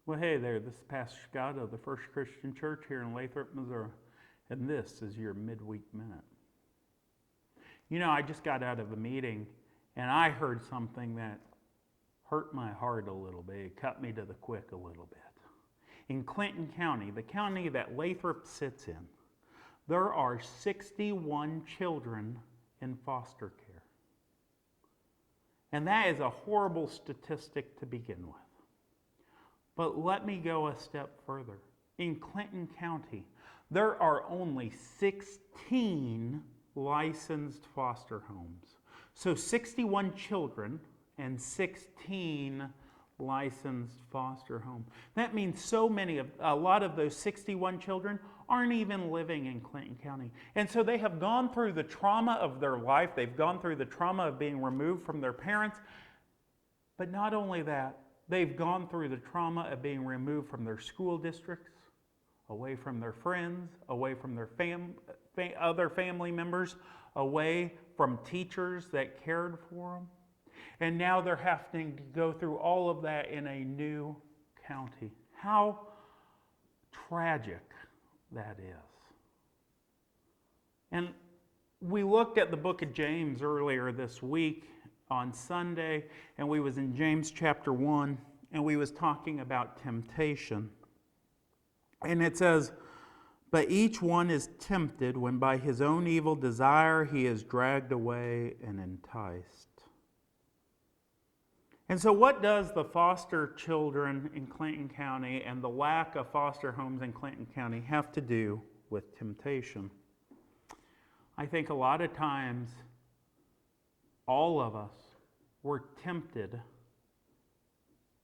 Well, hey there, this is Pastor Scott of the First Christian Church here in Lathrop, Missouri, and this is your Midweek Minute. You know, I just got out of a meeting, and I heard something that hurt my heart a little bit. It cut me to the quick a little bit. In Clinton County, the county that Lathrop sits in, there are 61 children in foster care. And that is a horrible statistic to begin with. But let me go a step further. In Clinton County, there are only 16 licensed foster homes. So 61 children and 16 licensed foster homes. That means a lot of those 61 children aren't even living in Clinton County. And so they have gone through the trauma of their life. They've gone through the trauma of being removed from their parents. But not only that, they've gone through the trauma of being removed from their school districts, away from their friends, away from their other family members, away from teachers that cared for them. And now they're having to go through all of that in a new county. How tragic that is. And we looked at the book of James earlier this week on Sunday, and we was in James chapter 1, and we was talking about temptation. And it says, "But each one is tempted when by his own evil desire he is dragged away and enticed." And so what does the foster children in Clinton County and the lack of foster homes in Clinton County have to do with temptation? I think a lot of times all of us were tempted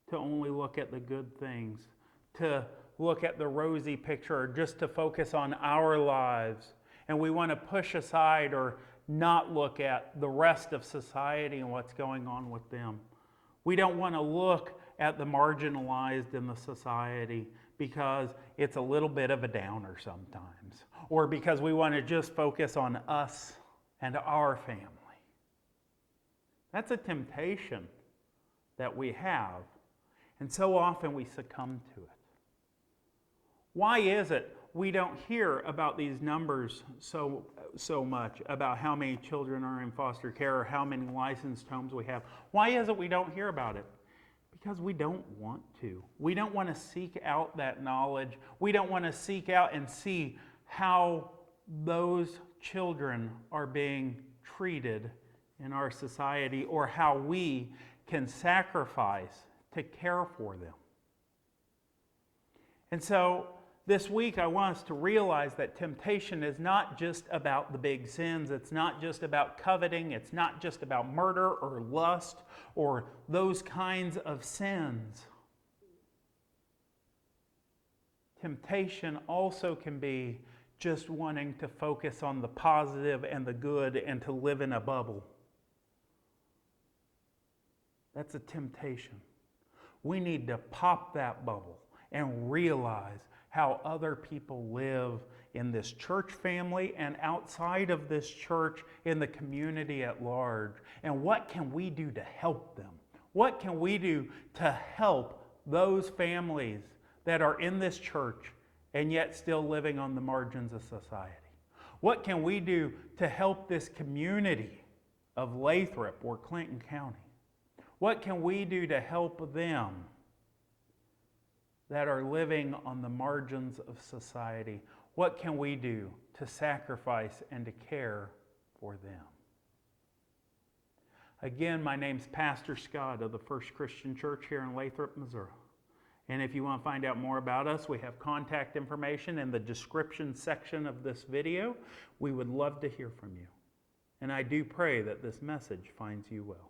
to only look at the good things, to look at the rosy picture, or just to focus on our lives. And we want to push aside or not look at the rest of society and what's going on with them. We don't want to look at the marginalized in the society because it's a little bit of a downer sometimes, or because we want to just focus on us and our family. That's a temptation that we have, and so often we succumb to it. Why is it we don't hear about these numbers so much, about how many children are in foster care or how many licensed homes we have? Why is it we don't hear about it? Because we don't want to. We don't want to seek out that knowledge. We don't want to seek out and see how those children are being treated in our society, or how we can sacrifice to care for them. And so this week I want us to realize that temptation is not just about the big sins. It's not just about coveting. It's not just about murder or lust or those kinds of sins. Temptation also can be just wanting to focus on the positive and the good and to live in a bubble. That's a temptation. We need to pop that bubble and realize how other people live in this church family and outside of this church in the community at large. And what can we do to help them? What can we do to help those families that are in this church and yet still living on the margins of society? What can we do to help this community of Lathrop or Clinton County? What can we do to help them that are living on the margins of society? What can we do to sacrifice and to care for them? Again, my name's Pastor Scott of the First Christian Church here in Lathrop, Missouri. And if you want to find out more about us, we have contact information in the description section of this video. We would love to hear from you. And I do pray that this message finds you well.